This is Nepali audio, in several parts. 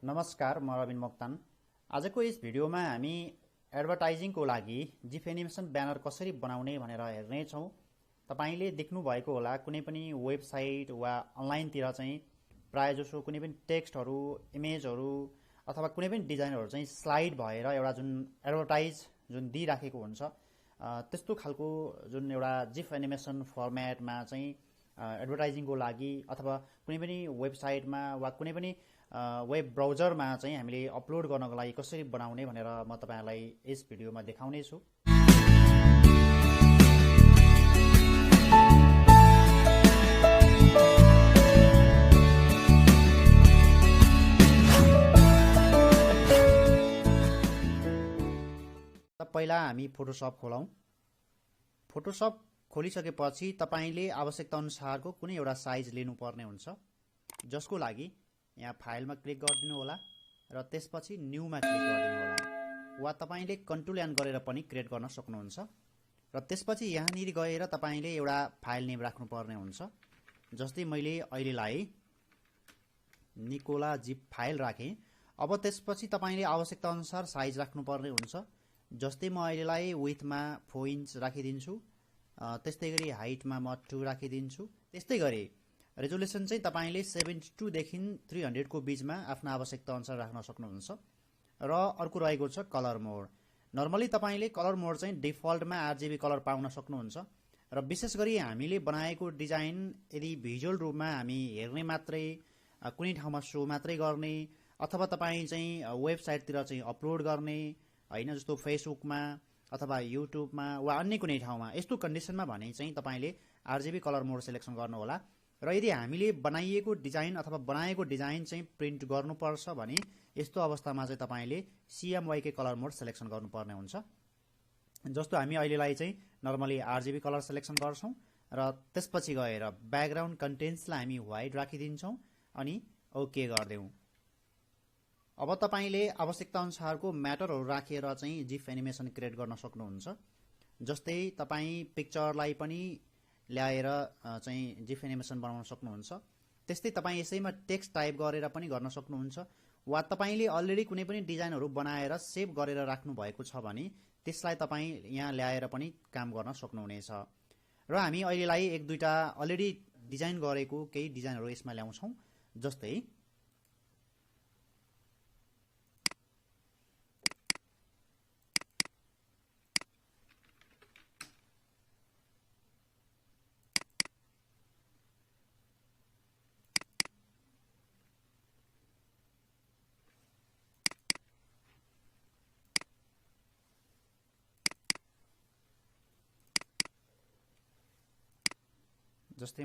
नमस्कार, म रविन मोक्तान। आजको यस भिडियोमा हामी एडभर्टाइजिङको लागि जिफ एनिमेसन ब्यानर कसरी बनाउने भनेर हेर्नेछौँ। तपाईले देख्नु भएको होला कुनै पनि वेबसाइट वा अनलाइनतिर चाहिँ प्रायजसो कुनै पनि टेक्स्टहरू, इमेजहरू अथवा कुनै पनि डिजाइनहरू चाहिँ स्लाइड भएर एउटा जुन एडभर्टाइज जुन दिइराखेको हुन्छ, त्यस्तो खालको जुन एउटा जिफ एनिमेसन फर्मेटमा चाहिँ एडभर्टाइजिङको लागि अथवा कुनै पनि वेबसाइटमा वा कुनै पनि वेब ब्राउजरमा चाहिँ हामीले अपलोड गर्नको लागि कसरी बनाउने भनेर म तपाईहरुलाई यस भिडियोमा देखाउने छु। पहिला हामी फोटोशप खोलौं। फोटोशप खोलिसकेपछि तपाईले आवश्यकता अनुसारको कुनै एउटा साइज लिनुपर्ने हुन्छ, जसको लागि यहाँ फाइलमा क्लिक गरिदिनु होला र त्यसपछि न्यूमा क्लिक गरिदिनु होला वा तपाईले कन्ट्रोल एन गरेर पनि क्रिएट गर्न सक्नुहुन्छ। र त्यसपछि यहाँनिर गएर तपाईले एउटा फाइल नेम राख्नुपर्ने हुन्छ। जस्तै मैले अहिलेलाई निकोला जिप फाइल राखेँ। अब त्यसपछि तपाईले आवश्यकता अनुसार साइज राख्नुपर्ने हुन्छ। जस्तै म अहिलेलाई विड्थमा 4 इन्च राखिदिन्छु, त्यस्तै गरी हाइटमा म 2 राखिदिन्छु। त्यस्तै गरी रेजोल्युसन चाहिँ तपाईले 72 देखि 300 को बीचमा आफ्नो आवश्यकता अनुसार राख्न सक्नुहुन्छ। र अर्को रहेको छ कलर मोड। नर्मली तपाईले कलर मोड चाहिँ डिफल्टमा RGB कलर पाउन सक्नुहुन्छ। र विशेष गरी हामीले बनाएको डिजाइन यदि भिजुअल रूपमा हामी हेर्ने मात्रै, कुनै ठाउँमा शो मात्रै गर्ने अथवा तपाई चाहिँ वेबसाइटतिर चाहिँ अपलोड गर्ने हैन, जस्तो फेसबुकमा अथवा युट्युबमा वा अन्य कुनै ठाउँमा, यस्तो कन्डिसनमा भने चाहिँ तपाईले RGB कलर मोड सिलेक्सन गर्नु होला। र यदि हामीले बनाइएको डिजाइन अथवा बनाएको डिजाइन चाहिँ प्रिन्ट गर्नुपर्छ भने यस्तो अवस्थामा चाहिँ तपाईले CMYK कलर मोड सिलेक्सन गर्नुपर्ने हुन्छ। जस्तो हामी अहिलेलाई चाहिँ नर्मली RGB कलर सिलेक्सन गर्छौं र त्यसपछि गएर ब्याकग्राउन्ड कन्टेन्ट्सलाई हामी व्हाइट राखिदिन्छौं अनि ओके गर्देऊ। अब तपाईले आवश्यकता अनुसारको म्याटरहरू राखेर चाहिँ जिफ एनिमेसन क्रिएट गर्न सक्नुहुन्छ। जस्तै तपाई पिक्चरलाई पनि ल्याएर चाहिँ जिफ एनिमेसन बनाउन सक्नुहुन्छ। त्यस्तै तपाई यसैमा टेक्स्ट टाइप गरेर पनि गर्न सक्नुहुन्छ वा तपाईले अलरेडी कुनै पनि डिजाइनहरू बनाएर सेभ गरेर राख्नु भएको छ भने त्यसलाई तपाई यहाँ ल्याएर पनि काम गर्न सक्नुहुनेछ। र हामी अहिलेलाई एक दुईटा अलरेडी डिजाइन गरेको केही डिजाइनहरू यसमा ल्याउँछौं। जस्तै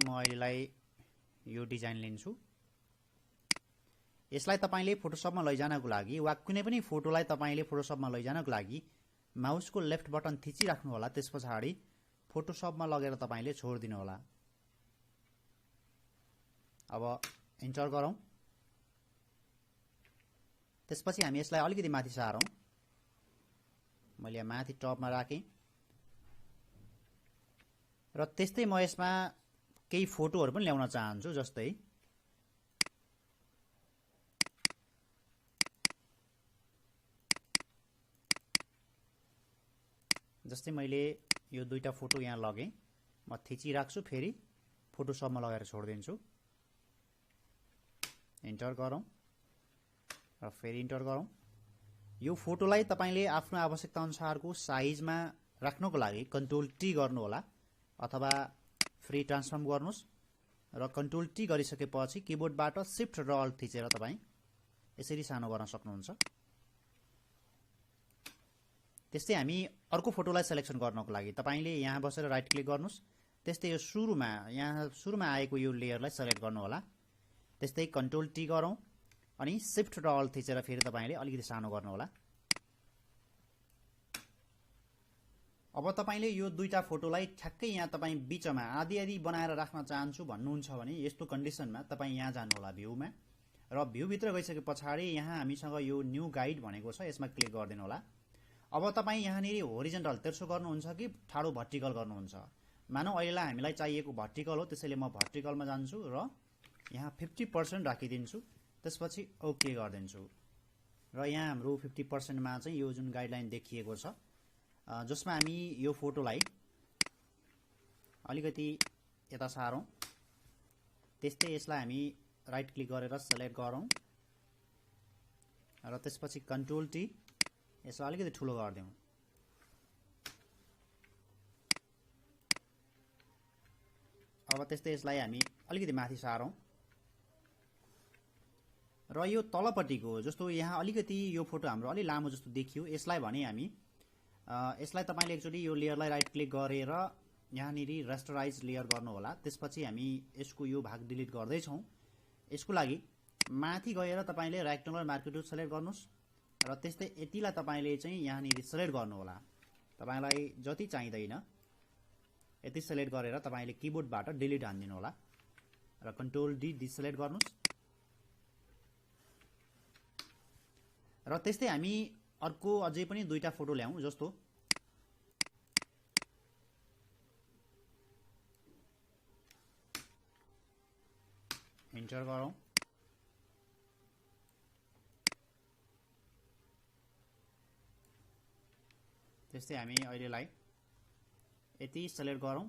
म अहिलेलाई यो डिजाइन लिन्छु। यसलाई तपाईले फोटोशपमा लैजानको लागि वा कुनै पनि फोटोलाई तपाईले फोटोशपमा लैजानको लागि माउसको लेफ्ट बटन थिचिराख्नु होला। त्यसपछि फोटोशपमा लगेर तपाईले छोड्दिनु होला। अब इन्टर गरौँ। त्यसपछि हामी यसलाई अलिकति माथि सारौँ। मैले माथि टपमा राखेँ र त्यस्तै म यसमा केही फोटोहरू पनि ल्याउन चाहन्छु। जस्तै मैले यो दुईटा फोटो यहाँ लगेँ, म थिची राख्छु, फेरि फोटोशपमा लगाएर छोड्दिन्छु। इन्टर गरौँ र फेरि इन्टर गरौँ। यो फोटोलाई तपाईले आफ्नो आवश्यकता अनुसारको साइजमा राख्नको लागि कन्ट्रोल टी गर्नु होला अथवा फ्री ट्रान्सफर्म गर्नुस् र कन्ट्रोल टी गरिसकेपछि किबोर्डबाट शिफ्ट र अल्ट थिचेर तपाई यसरी सानो गर्न सक्नुहुन्छ। त्यस्तै हामी अर्को फोटोलाई सिलेक्सन गर्नको लागि तपाईले यहाँ बसेर राइट क्लिक गर्नुस्। त्यस्तै यो यहाँ सुरुमा आएको यो लेयरलाई सिलेक्ट गर्नु होला। त्यस्तै कन्ट्रोल टी गरौँ अनि शिफ्ट र अल्ट थिचेर फेरि तपाईले अलिकति सानो गर्नु होला। अब तपाईले यो दुईटा फोटोलाई ठ्याक्कै यहाँ तपाई बीचमा आधी बनाएर राख्न चाहन्छु भन्नुहुन्छ भने यस्तो कन्डिसनमा तपाई यहाँ जानु होला भ्यूमा र भ्यू भित्र गइसके पछाडी यहाँ हामीसँग यो न्यू गाइड भनेको छ, यसमा क्लिक गरिदिनु होला। अब तपाई यहाँनिर होरिजन्टल तेर्सो गर्नुहुन्छ कि ठाडो भर्टिकल गर्नुहुन्छ। मानौ अहिलेलाई हामीलाई चाहिएको भर्टिकल हो, त्यसैले म भर्टिकलमा जान्छु र यहाँ 50% राखिदिन्छु। त्यसपछि ओके गरिदिन्छु र यहाँ हाम्रो 50% मा चाहिँ यो जुन गाइडलाइन देखिएको छ जसमा हामी यो फोटोलाई अलिकति यता सारौं त्यस्तै यसलाई हामी राइट क्लिक गरेर सिलेक्ट गरौं र त्यसपछि कन्ट्रोल टी यसलाई अलिकति ठुलो गर्दियौं अब त्यस्तै यसलाई हामी अलिकति माथि सारौं र यो तलपट्टिको जस्तो यहाँ अलिकति यो फोटो हाम्रो अलि लामो जस्तो देखियो यसलाई भने हामी यसलाई तपाईले एकचोटी यो लेयरलाई राइट क्लिक गरेर यहाँनिरी रेस्टराइज लेयर गर्नु होला त्यसपछि हामी यसको यो भाग डिलिट गर्दै छौं यसको लागि माथि गएर तपाईले रेक्टेंगुलर मार्कर टुल सिलेक्ट गर्नुस् र त्यस्तै यतिलाई तपाईले चाहिँ यहाँनिरी सिलेक्ट गर्नु होला तपाईलाई जति चाहिदैन यति सिलेक्ट गरेर तपाईले किबोर्डबाट डिलिट हान्दिनु होला र कन्ट्रोल डी डिसिलेक्ट गर्नुस् र त्यस्तै हामी अर्को अझै पनि दुईटा फोटो ल्याउँ जस्तो इन्टर गरौँ त्यस्तै हामी अहिलेलाई यति सिलेक्ट गरौँ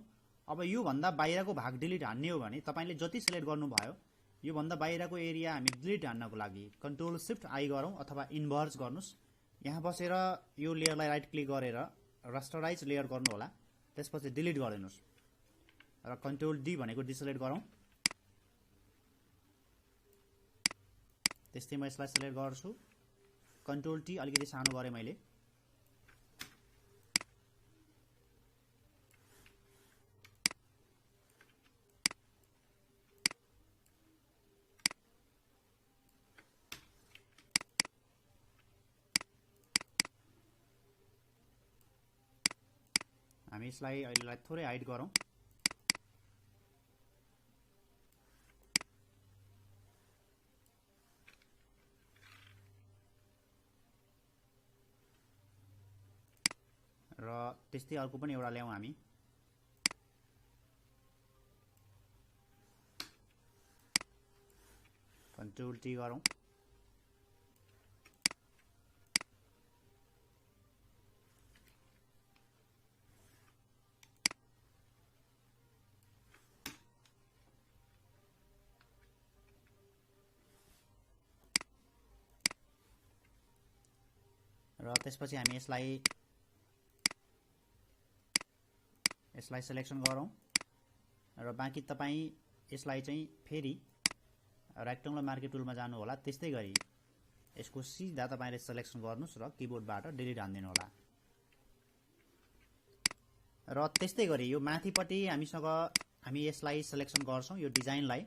अब यो भन्दा बाहिरको भाग डिलिट हान्ने हो भने तपाईले जति सिलेक्ट गर्नुभयो यो भन्दा बाहिरको एरिया हामी डिलिट हान्नको लागि कन्ट्रोल शिफ्ट आई गरौँ अथवा इन्भर्स गर्नुस् यहाँ बसेर यो लेयरलाई राइट क्लिक गरेर रास्टराइज लेयर गर्नु होला त्यसपछि डिलिट गरिदिनुस् र कन्ट्रोल डी भनेको डिसिलेक्ट गरौँ त्यस्तै म यसलाई सिलेक्ट गर्छु कन्ट्रोल टी अलिकति सानो गरे मैले हामी यसलाई अहिलेलाई थोरै हाइड गरौँ र त्यस्तै अर्को पनि एउटा ल्याउँ हामी कन्ट्रोल टी गरौँ र त्यसपछि हामी यसलाई सिलेक्सन गरौँ र बाँकी तपाई यसलाई चाहिँ फेरि रेक्टेंगुलर मार्कर टुलमा जानु होला त्यस्तै गरी यसको सिधा तपाईले सिलेक्सन गर्नुस् र किबोर्डबाट डिलिट हान्दिनु होला र त्यस्तै गरी यो माथिपट्टि हामी यसलाई सिलेक्सन गर्छौं यो डिजाइनलाई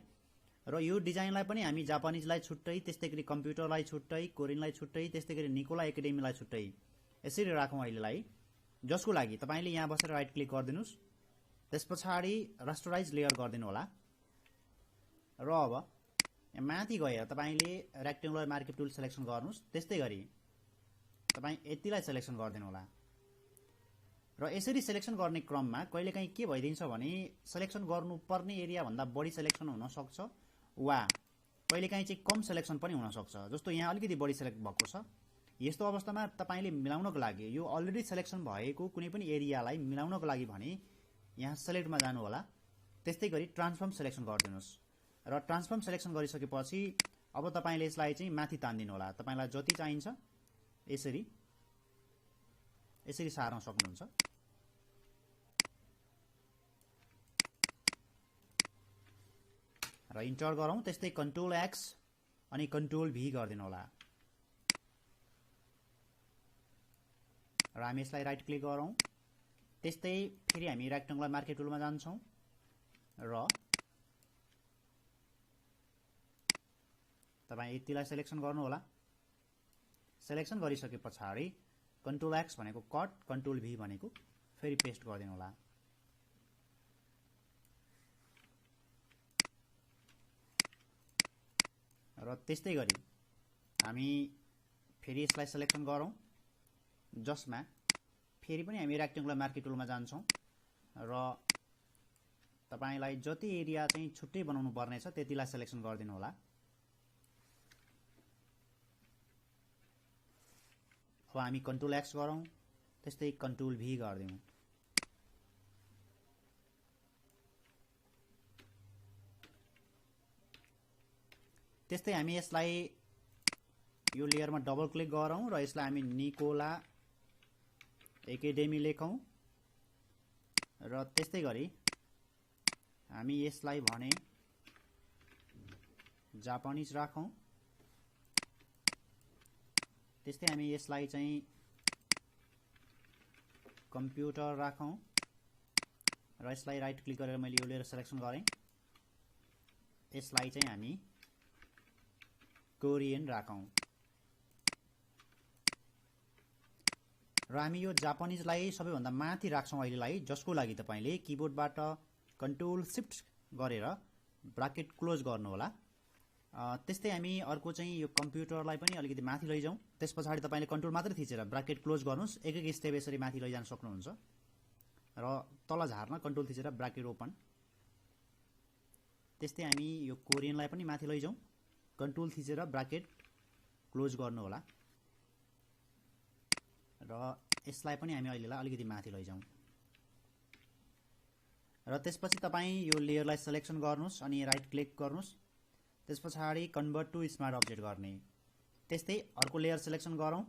र यो डिजाइनलाई पनि हामी जापानिजलाई छुट्टै त्यस्तै गरी कम्प्युटरलाई छुट्टै कोरियनलाई छुट्टै त्यस्तै गरी निकोला एकाडेमीलाई छुट्टै यसरी राखौं अहिलेलाई जसको लागि तपाईले यहाँ बसेर राइट क्लिक गर्दिनुस् त्यसपछि रास्टराइज लेयर गर्दिनु होला र अब यहाँ माथि गएर तपाईले रेक्टेंगुलर मार्कर टुल सिलेक्सन गर्नुस् त्यस्तै गरी तपाई यतिलाई सिलेक्सन गर्दिनु होला र यसरी सिलेक्सन गर्ने क्रममा कहिलेकाहीँ के भइदिन्छ भने सिलेक्सन गर्नुपर्ने एरिया भन्दा बढी सिलेक्सन हुन सक्छ वा कहिलेकाहीँ चाहिँ कम सिलेक्सन पनि हुन सक्छ जस्तो यहाँ अलिकति बढी सिलेक्ट भएको छ यस्तो अवस्थामा तपाईले मिलाउनको लागि यो अलरेडी सिलेक्सन भएको कुनै पनि एरियालाई मिलाउनको लागि भने यहाँ सिलेक्टमा जानु होला त्यस्तै गरी ट्रान्सफर्म सिलेक्सन गरिदिनुस् र ट्रान्सफर्म सिलेक्सन गरिसकेपछि अब तपाईले यसलाई चाहिँ माथि तान्दिनु होला तपाईलाई जति चाहिन्छ यसरी सार्न सक्नुहुन्छ र इन्टर गरौँ त्यस्तै कन्ट्रोल एक्स अनि कन्ट्रोल भी गरिदिनु होला र हामी यसलाई राइट क्लिक गरौँ त्यस्तै फेरि हामी रेक्टेंगुलर मार्कर टुलमा जान्छौं र तपाई यतिलाई सिलेक्सन गर्नु होला सिलेक्सन गरिसकेपछि कन्ट्रोल एक्स भनेको कट कन्ट्रोल भी भनेको फेरि पेस्ट गरिदिनु होला र त्यस्तै गरी हामी फेरि यसलाई सिलेक्सन गरौँ जसमा फेरि पनि हामी रेक्टेंगुलर मार्कर टुलमा जान्छौं र तपाईलाई जति एरिया चाहिँ छुट्टै बनाउनु पर्ने छ त्यतिलाई सिलेक्सन गरिदिनु होला अब हामी कन्ट्रोल एक्स गरौँ, त्यस्तै कन्ट्रोल भी गरिदिउँ। त्यस्तै हामी यसलाई यो लेयरमा डबल क्लिक गरौँ र यसलाई हामी निकोला एकाडेमी लेखौँ र त्यस्तै गरी हामी यसलाई भने जापानिज राखौँ। त्यस्तै हामी यसलाई चाहिँ कम्प्युटर राखौँ र यसलाई राइट क्लिक गरेर मैले यो लेयर सिलेक्सन गरेँ। यसलाई चाहिँ हामी कोरियन राखौँ र हामी यो जापानिजलाई सबैभन्दा माथि राख्छौँ अहिलेलाई, जसको लागि तपाईले किबोर्डबाट कन्ट्रोल शिफ्ट गरेर ब्राकेट क्लोज गर्नुहोला। त्यस्तै हामी अर्को चाहिँ यो कम्प्युटरलाई पनि अलिकति माथि लैजाउँ। त्यसपछाडि तपाईले कन्ट्रोल मात्र थिचेर ब्राकेट क्लोज गर्नुहोस्, एक एक स्टेप यसरी माथि लैजान सक्नुहुन्छ र तल झार्न कन्ट्रोल थिचेर ब्राकेट ओपन। त्यस्तै हामी यो कोरियनलाई पनि माथि लैजाउँ, कन्ट्रोल थिचेर ब्राकेट क्लोज गर्नुहोला र यसलाई पनि हामी अहिलेलाई अलिकति माथि लैजाउँ र त्यसपछि तपाईँ यो लेयरलाई सिलेक्सन गर्नुहोस् अनि राइट क्लिक गर्नुहोस्। त्यसपछाडि कन्भर्ट टु स्मार्ट अब्जेक्ट गर्ने। त्यस्तै अर्को लेयर सिलेक्सन गरौँ,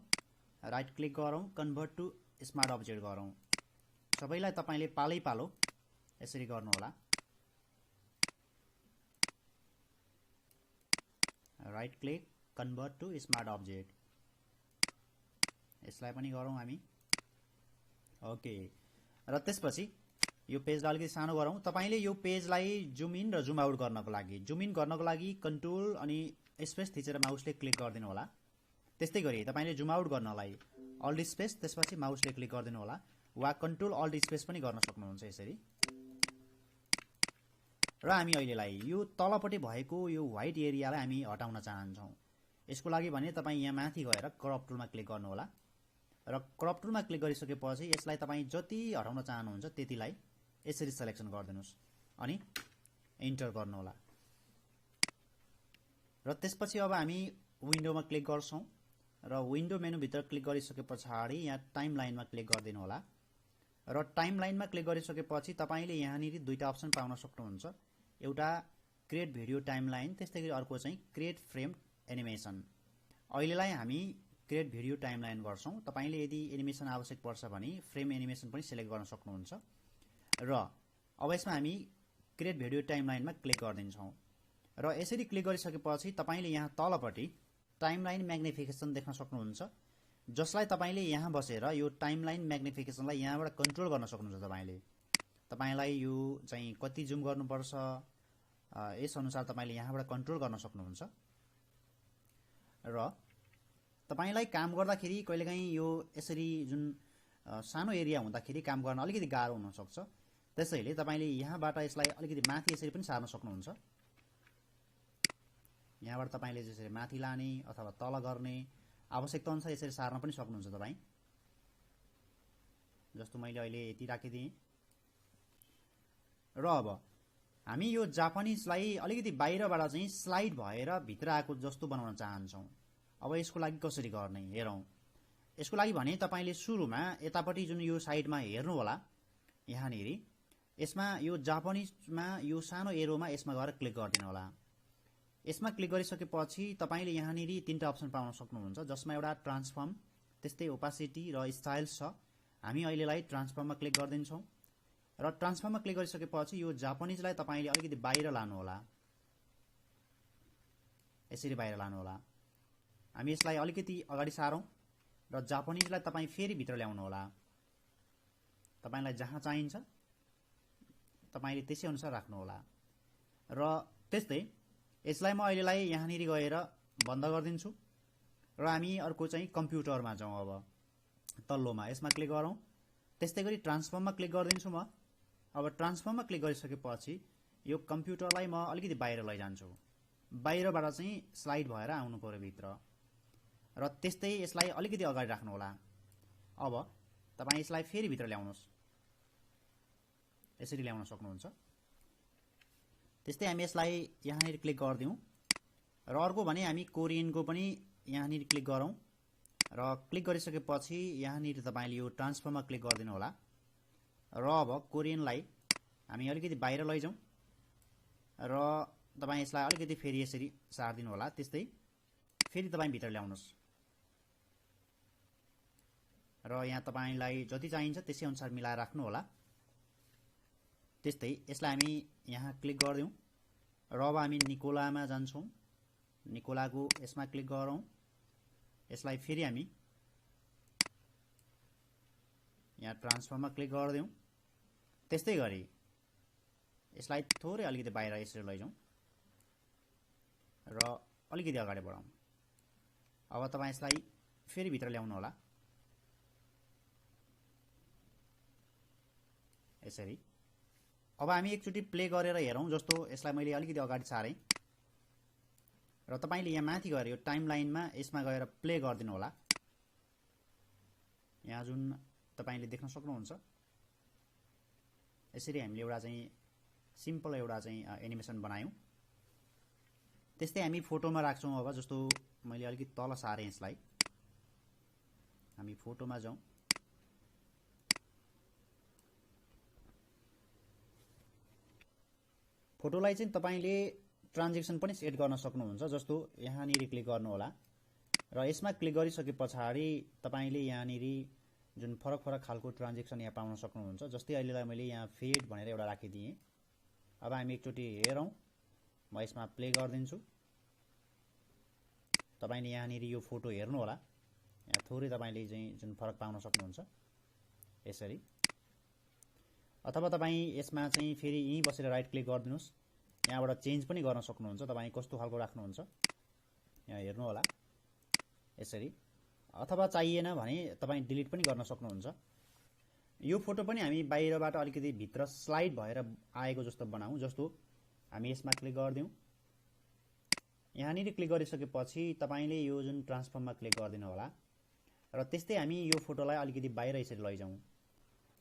राइट क्लिक गरौँ, कन्भर्ट टु स्मार्ट अब्जेक्ट गरौँ। सबैलाई तपाईले पालै पालो यसरी गर्नुहोला। Right click, convert to smart object, यसलाई पनि गरौँ हामी। ओके, र त्यसपछि यो पेजलाई अलिकति सानो गरौँ। तपाईले यो पेजलाई जुम इन र जुम आउट गर्नको लागि कन्ट्रोल अनि स्पेस थिचेर माउसले क्लिक गरिदिनु होला। त्यस्तै गरी तपाईले जुम आउट गर्नलाई अल्ट स्पेस त्यसपछि माउसले क्लिक गरिदिनु होला, वा कन्ट्रोल अल्ट स्पेस पनि गर्न सक्नुहुन्छ यसरी। र हामी अहिलेलाई यो तलपट्टि भएको यो व्हाइट एरियालाई हामी हटाउन चाहन्छौँ। यसको लागि भने तपाईँ यहाँ माथि गएर क्रप टुलमा क्लिक गर्नुहोला र क्रप टुलमा क्लिक गरिसकेपछि यसलाई तपाईँ जति हटाउन चाहनुहुन्छ त्यतिलाई यसरी सिलेक्सन गरिदिनुहोस् अनि इन्टर गर्नुहोला। र त्यसपछि अब हामी विन्डोमा क्लिक गर्छौँ र विन्डो मेनुभित्र क्लिक गरिसके पछाडि यहाँ टाइमलाइनमा क्लिक गरिदिनु होला र टाइमलाइनमा क्लिक गरिसकेपछि तपाईले यहाँनिर दुईटा अप्सन पाउन सक्नुहुन्छ। एउटा क्रिएट भिडियो टाइमलाइन, त्यस्तै गरी अर्को चाहिँ क्रिएट फ्रेम एनिमेसन। अहिलेलाई हामी क्रिएट भिडियो टाइमलाइन गर्छौँ। तपाईले यदि एनिमेसन आवश्यक पर्छ भने फ्रेम एनिमेसन पनि सिलेक्ट गर्न सक्नुहुन्छ र अब यसमा हामी क्रिएट भिडियो टाइमलाइनमा क्लिक गरिदिन्छौँ र यसरी क्लिक गरिसकेपछि तपाईले यहाँ तलपट्टि टाइमलाइन म्याग्निफिकेसन देख्न सक्नुहुन्छ, जसलाई तपाईले यहाँ बसेर यो टाइमलाइन म्याग्निफिकेसनलाई यहाँबाट कन्ट्रोल गर्न सक्नुहुन्छ। तपाईलाई यो चाहिँ कति जुम गर्नुपर्छ यस अनुसार तपाईले यहाँबाट कन्ट्रोल गर्न सक्नुहुन्छ र तपाईलाई काम गर्दाखेरि कहिलेकाहीँ यो यसरी जुन सानो एरिया हुँदाखेरि काम गर्न अलिकति गाह्रो हुन सक्छ। त्यसैले तपाईले यहाँबाट यसलाई अलिकति माथि यसरी पनि सार्न सक्नुहुन्छ। यहाँबाट तपाईले यसरी माथि लाने अथवा तल गर्ने आवश्यकता अनुसार यसरी सार्न पनि सक्नुहुन्छ तपाई। जस्तो मैले अहिले यति राखिदिएँ र अब हामी यो जापानिजलाई अलिकति बाहिरबाट चाहिँ स्लाइड भएर भित्र आएको जस्तो बनाउन चाहन्छौँ। अब यसको लागि कसरी गर्ने हेरौँ। यसको लागि भने तपाईले सुरुमा यतापट्टि जुन यो साइडमा हेर्नु होला, यहाँनिर यसमा यो जापानिजमा यो सानो एरोमा यसमा गएर क्लिक गरिदिनु होला। यसमा क्लिक गरिसकेपछि तपाईले यहाँनिर तीनटा अप्सन पाउन सक्नुहुन्छ, जसमा एउटा ट्रान्सफर्म, त्यस्तै ओपासिटी र स्टाइल्स छ। हामी अहिलेलाई ट्रान्सफर्ममा क्लिक गरिदिन्छौँ र ट्रान्सफर्ममा क्लिक गरिसकेपछि यो जापानिजलाई तपाईले अलिकति बाहिर लानु होला, यसरी बाहिर लानु होला। हामी यसलाई अलिकति अगाडि सारौँ र जापानिजलाई तपाईँ फेरि भित्र ल्याउनु होला। तपाईलाई जहाँ चाहिन्छ तपाईले त्यसै अनुसार राख्नु होला र त्यस्तै यसलाई म अहिलेलाई यहाँनिर गएर बन्द गरिदिन्छु र हामी अर्को चाहिँ कम्प्युटरमा जाउँ। अब तल्लोमा यसमा क्लिक गरौँ, त्यस्तै गरी ट्रान्सफर्ममा क्लिक गरिदिन्छु म। अब ट्रान्सफर्ममा क्लिक गरिसकेपछि यो कम्प्युटरलाई म अलिकति बाहिर लैजान्छु, बाहिरबाट चाहिँ स्लाइड भएर आउनु पर्यो भित्र र त्यस्तै यसलाई अलिकति अगाडि राख्नु होला। अब तपाईँ यसलाई फेरि भित्र ल्याउनुहोस्, यसरी ल्याउन सक्नुहुन्छ। त्यस्तै हामी यसलाई यहाँनिर क्लिक गरिदिउँ र अर्को भने हामी कोरियनको पनि यहाँनिर क्लिक गरौँ र क्लिक गरिसकेपछि यहाँनिर तपाईले यो ट्रान्सफर्ममा क्लिक गरिदिनु होला र अब कोरियनलाई हामी अलिकति बाहिर लैजाउँ र तपाई यसलाई अलिकति फेरि यसरी सार्दिनु होला त्यस्तै फेरि तपाई भित्र ल्याउनुस् र यहाँ तपाईलाई जति चाहिन्छ त्यसै अनुसार मिलाएर राख्नु होला त्यस्तै यसलाई हामी यहाँ क्लिक गर्दियौं र अब हामी निकोलामा जान्छौं निकोलाको यसमा क्लिक गरौँ यसलाई फेरि हामी यहाँ ट्रान्सफर्ममा क्लिक गर्दियौं त्यस्तै गरी यसलाई थोरै अलिकति बाहिर यसरी लैजाउँ र अलिकति अगाडि बढाउँ अब तपाई यसलाई फेरि भित्र ल्याउनु होला यसरी अब हामी एकचोटी प्ले गरेर हेरौं जस्तो यसलाई मैले अलिकति अगाडि सारेँ र तपाईले यहाँ माथि गएर यो टाइमलाइनमा यसमा गएर प्ले गर्दिनु होला यहाँ जुन तपाईले देख्न सक्नुहुन्छ यसरी हामीले एउटा चाहिँ सिम्पल एउटा चाहिँ एनिमेसन बनायौं त्यस्तै हामी फोटोमा राख्छौं अब जस्तो मैले अलिकति तल सारेँ यसलाई हामी फोटोमा जाउँ फोटोलाई चाहिँ तपाईले ट्रान्जेक्सन पनि सेट गर्न सक्नुहुन्छ जस्तो यहाँनिर क्लिक गर्नु होला र यसमा क्लिक गरिसके पछाडी तपाईले यहाँनिर जुन फरक फरक खालको ट्रान्जेक्सन यहाँ पाउन सक्नुहुन्छ जस्तै अहिलेलाई मैले यहाँ फेड भनेर एउटा राखिदिएँ अब हामी एकचोटी हेरौं म यसमा प्ले गर्दिन्छु तपाईले यहाँनिर यो फोटो हेर्नु होला यहाँ थोरै तपाईले चाहिँ जुन फरक पाउन सक्नुहुन्छ यसरी अथवा तपाई यसमा चाहिँ फेरि यही बसेर राइट क्लिक गर्दिनुस् यहाँबाट चेन्ज पनि गर्न सक्नुहुन्छ तपाई कस्तो खालको राख्नुहुन्छ यहाँ हेर्नु होला यसरी अथवा चाहिएन भने तपाई डिलिट पनि गर्न सक्नुहुन्छ यो फोटो पनि हामी बाहिरबाट अलिकति भित्र स्लाइड भएर आएको जस्तो बनाऊ जस्तो हामी यसमा क्लिक गर्दियौं यहाँनिर क्लिक गरिसकेपछि तपाईले यो जुन ट्रान्सफर्ममा क्लिक गर्दिनु होला र त्यस्तै हामी यो फोटोलाई अलिकति बाहिर यसरी लैजाउँ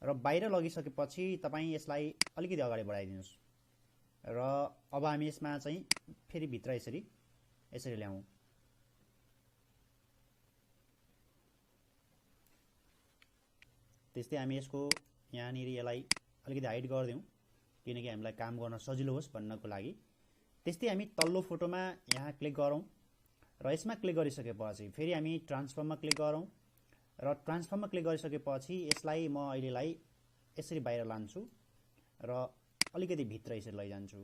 र बाहिर लगिसकेपछि तपाई यसलाई अलिकति अगाडि बढाइदिनुस् र अब हामी यसमा चाहिँ फेरि भित्र यसरी ल्याउँ त्यस्तै हामी यसको यहाँनिर यसलाई अलिकति हाइड गर्दियौं किनकि हामीलाई काम गर्न सजिलो होस् भन्नको लागि त्यस्तै हामी तल्लो फोटोमा यहाँ क्लिक गरौँ र यसमा क्लिक गरिसकेपछि फेरि हामी ट्रान्सफर्ममा क्लिक गरौँ र ट्रान्सफर्ममा क्लिक गरिसकेपछि यसलाई म अहिलेलाई यसरी बाहिर लान्छु र अलिकति भित्र यसरी लैजान्छु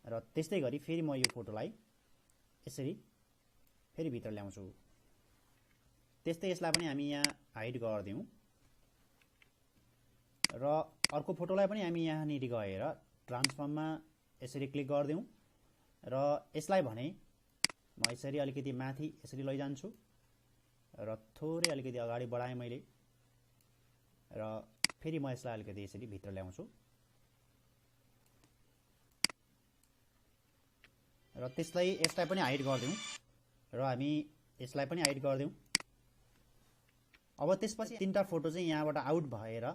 र त्यस्तै गरी फेरि म यो फोटोलाई यसरी फेरि भित्र ल्याउँछु त्यस्तै यसलाई पनि हामी यहाँ हाइड गर्दियौं र अर्को फोटोलाई पनि हामी यहाँनिर गएर ट्रान्सफर्ममा यसरी क्लिक गर्दियौं र यसलाई भने म यसरी अलिकति माथि यसरी लैजान्छु र थोरै अलिकति अगाडि बढाएँ मैले र फेरि म यसलाई अलिकति यसरी भित्र ल्याउँछु र यसलाई पनि हाइड गर्दियौं र हामी यसलाई पनि हाइड गर्दियौं अब त्यसपछि तीनटा फोटो चाहिँ यहाँबाट आउट भएर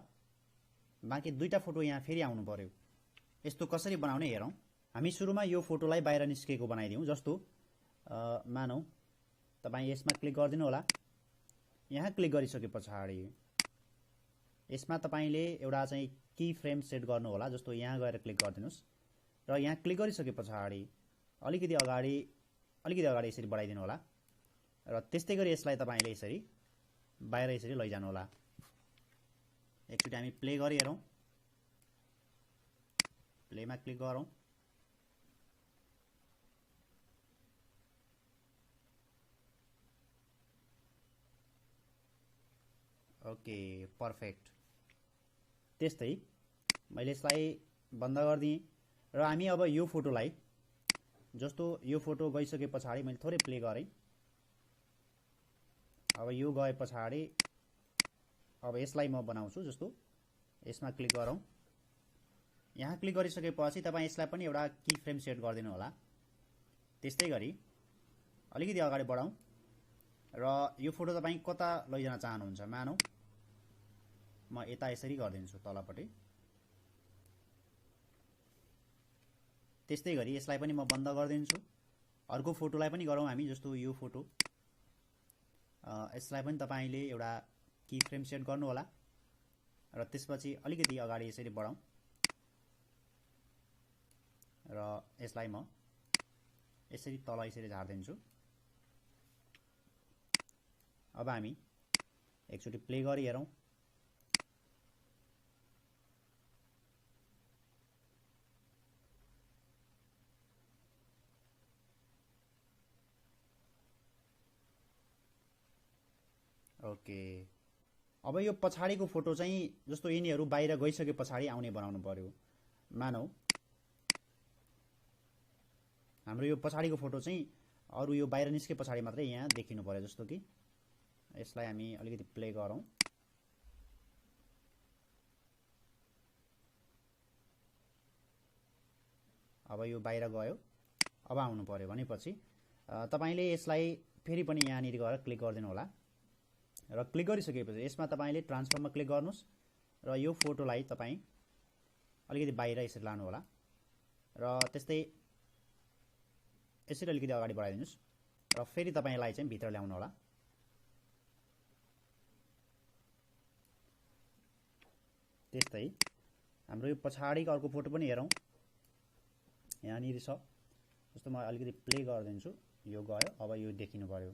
बाँकी दुईटा फोटो यहाँ फेरि आउनु पर्यो यस्तो कसरी बनाउने हेरौं हामी सुरुमा यो फोटोलाई बाहिर निस्केको बनाइदिउँ जस्तो मानौ तपाई यसमा क्लिक गर्दिनु होला यहाँ क्लिक गरिसके पछाडी यसमा तपाईले एउटा चाहिँ की फ्रेम सेट गर्नु होला जस्तो यहाँ गएर क्लिक गर्दिनुस् र यहाँ क्लिक गरिसके पछाडी अलिकति अगाडि यसरी बढाइदिनु होला र त्यस्तै गरी यसलाई तपाईले यसरी बाहिर यसरी लैजानु होला एकचोटी हामी प्ले गरी हेरौं प्लेमा क्लिक गरौं ओके पर्फेक्ट त्यस्तै मैले यसलाई बन्द गर्दिएँ र हामी अब यो फोटोलाई जस्तो यो फोटो गइसके पछाडी मैले थोरै प्ले गरेँ अब यो गए पछाडी अब यसलाई म बनाउँछु जस्तो यसमा क्लिक गरौँ यहाँ क्लिक गरिसकेपछि तपाई यसलाई पनि एउटा की फ्रेम सेट गरिदिनु होला त्यस्तै गरी अलिकति अगाडि बढाउँ र यो फोटो तपाई कता लैजान चाहनुहुन्छ मानौ म यता यसरी गर्दिन्छु तलपट्टि त्यस्तै गरी यसलाई पनि म बन्द गर्दिन्छु अर्को फोटोलाई पनि गरौँ हामी जस्तो यो फोटो यसलाई पनि तपाईले एउटा की फ्रेम सेट गर्नु होला र त्यसपछि अलिकति अगाडि यसरी बढाउँ र यसलाई म यसरी तल यसरी झार्दिन्छु। अब हामी एकचोटि प्ले गरी हेरौँ। ओके, अब यो पछाडिको फोटो चाहिँ जस्तो यिनीहरू बाहिर गइसके पछाडि आउने बनाउनु पर्यो। मानौ हाम्रो यो पछाडिको फोटो चाहिँ अरु यो बाहिर निस्के पछाडि मात्रै यहाँ देखिनु पर्यो। जस्तो कि यसलाई हामी अलिकति प्ले गरौँ। अब यो बाहिर गयो, अब आउनु पर्यो भनेपछि तपाईले यसलाई फेरि पनि यहाँनिर गएर क्लिक गरिदिनु होला र क्लिक गरिसकेपछि यसमा तपाईले ट्रान्सफर्ममा क्लिक गर्नुस् र यो फोटोलाई तपाई अलिकति बाहिर यसरी लानु होला र त्यस्तै यसरी अलिकति अगाडि बढाइदिनुस् र फेरि तपाईलाई चाहिँ भित्र ल्याउनु होला। त्यस्तै हाम्रो यो पछाडिको अर्को फोटो पनि हेरौँ। यहाँनिर छ, जस्तो म अलिकति प्ले गरिदिन्छु, यो गयो, अब यो देखिनु पर्यो।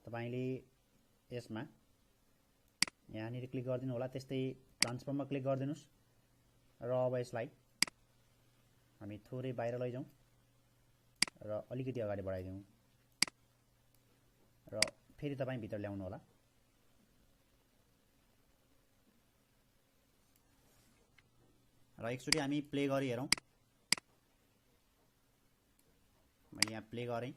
तपाईले यसमा यहाँनिर क्लिक गरिदिनु होला, त्यस्तै ट्रान्सफर्ममा क्लिक गरिदिनुस् र अब यसलाई हामी थोरै बाहिर लैजाउँ र अलिकति अगाडि बढाइदिउँ र फेरि तपाई भित्र ल्याउनु होला। र एकचोटि हामी प्ले गरी हेरौँ। मैले यहाँ प्ले गरेँ।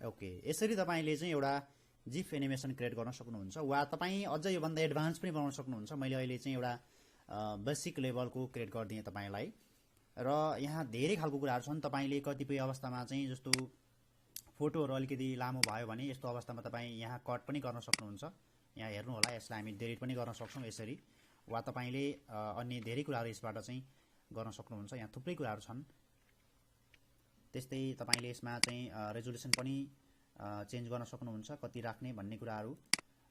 ओके, यसरी तपाईले चाहिँ एउटा जिफ एनिमेसन क्रिएट गर्न सक्नुहुन्छ वा तपाई अझ यो भन्दा एडभान्स पनि बनाउन सक्नुहुन्छ। मैले अहिले चाहिँ एउटा बेसिक लेभलको क्रिएट गर्दिएँ तपाईलाई र यहाँ धेरै खालको कुराहरु छन्। तपाईले कतिपय अवस्थामा चाहिँ जस्तो फोटोहरु अलिकति लामो भयो भने यस्तो अवस्थामा तपाई यहाँ कट पनि गर्न सक्नुहुन्छ। यहाँ हेर्नु होला, यसलाई हामी डिलिट पनि गर्न सक्छौं यसरी, वा तपाईले अन्य धेरै कुराहरु यसबाट चाहिँ गर्न सक्नुहुन्छ। यहाँ थुप्रै कुराहरु छन्। त्यस्तै तपाईले यसमा चाहिँ रेजोल्युसन पनि चेन्ज गर्न सक्नुहुन्छ, कति राख्ने भन्ने कुराहरु।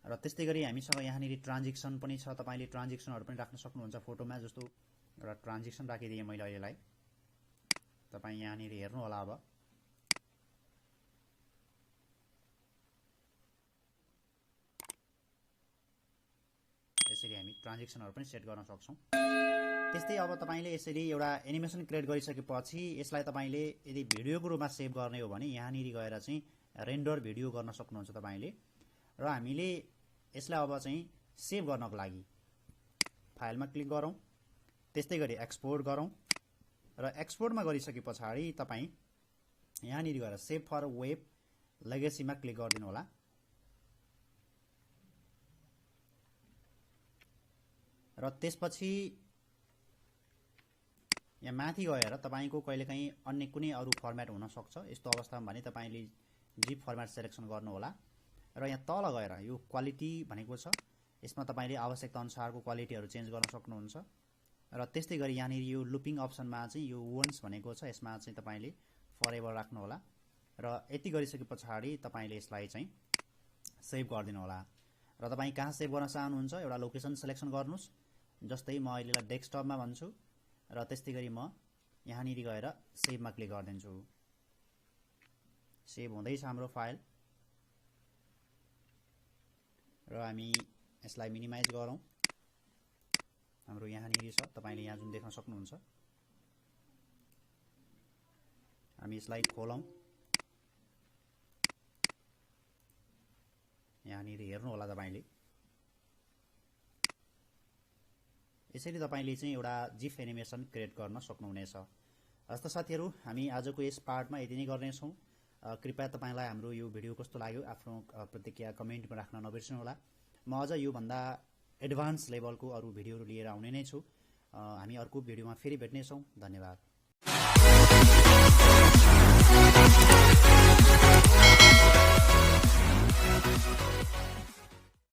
र त्यस्तै गरी हामीसँग यहाँनिर ट्रान्जिसन पनि छ, तपाईले ट्रान्जिसनहरु पनि राख्न सक्नुहुन्छ फोटोमा। जस्तो एउटा ट्रान्जिसन राखिदिए मैले अहिलेलाई, तपाई यहाँनिर हेर्नु होला। अब यसरी हामी ट्रान्जिसनहरु पनि सेट गर्न सक्छौं। त्यस्तै अब तपाईले यसरी एउटा एनिमेसन क्रिएट गरिसकेपछि यसलाई तपाईले यदि भिडियोको रूपमा सेभ गर्ने हो भने यहाँनिर गएर चाहिँ रेन्डर भिडियो गर्न सक्नुहुन्छ तपाईले। र हामीले यसलाई अब चाहिँ सेभ गर्नको लागि फाइलमा क्लिक गरौँ, त्यस्तै गरी एक्सपोर्ट गरौँ र एक्सपोर्टमा गरिसके पछाडि तपाई यहाँनिर गएर सेभ फर वेब लेगेसीमा क्लिक गरिदिनु होला। र त्यसपछि यहाँ माथि गएर तपाईको कहिलेकाहीँ अन्य कुनै अरु फर्मेट हुन सक्छ। यस्तो अवस्थामा भने तपाईले जिप फर्मेट सिलेक्सन गर्नु होला र यहाँ तल गएर यो क्वालिटी भनेको छ, यसमा तपाईले आवश्यकता अनुसारको क्वालिटीहरु चेन्ज गर्न सक्नुहुन्छ। र त्यस्तै गरी यहाँनिर यो लुपिङ अप्सनमा चाहिँ यो वन्स भनेको छ, यसमा चाहिँ तपाईले फरएभर राख्नु होला र यति गरिसके पछाडि तपाईले यसलाई चाहिँ सेभ गरिदिनु होला। र तपाई कहाँ सेभ गर्न चाहनुहुन्छ एउटा लोकेसन सिलेक्सन गर्नुस्। जस्तै म अहिलेलाई डेस्कटपमा भन्छु र त्यस्तै गरी म यहाँनिर गएर सेभमा क्लिक गर्दिन्छु। सेभ हुँदैछ हाम्रो फाइल र हामी यसलाई मिनिमाइज गरौँ। हाम्रो यहाँनिर छ, तपाईले यहाँ जुन देख्न सक्नुहुन्छ। हामी यसलाई खोलौँ। यहाँनिर हेर्नु होला तपाईले। यसरी तपाईले चाहिँ एउटा जिफ एनिमेसन क्रिएट गर्न सक्नुहुनेछ। हस्त साथीहरु, हामी आजको यस पार्टमा यति नै गर्नेछौं। कृपया तपाईलाई हाम्रो यो भिडियो कस्तो लाग्यो आफ्नो प्रतिक्रिया कमेन्टमा राख्न नबिर्सनु होला। म अझ यो भन्दा एडभान्स लेभलको अरू भिडियोहरू लिएर आउने नै छु। हामी अर्को भिडियोमा फेरि भेट्नेछौँ। धन्यवाद।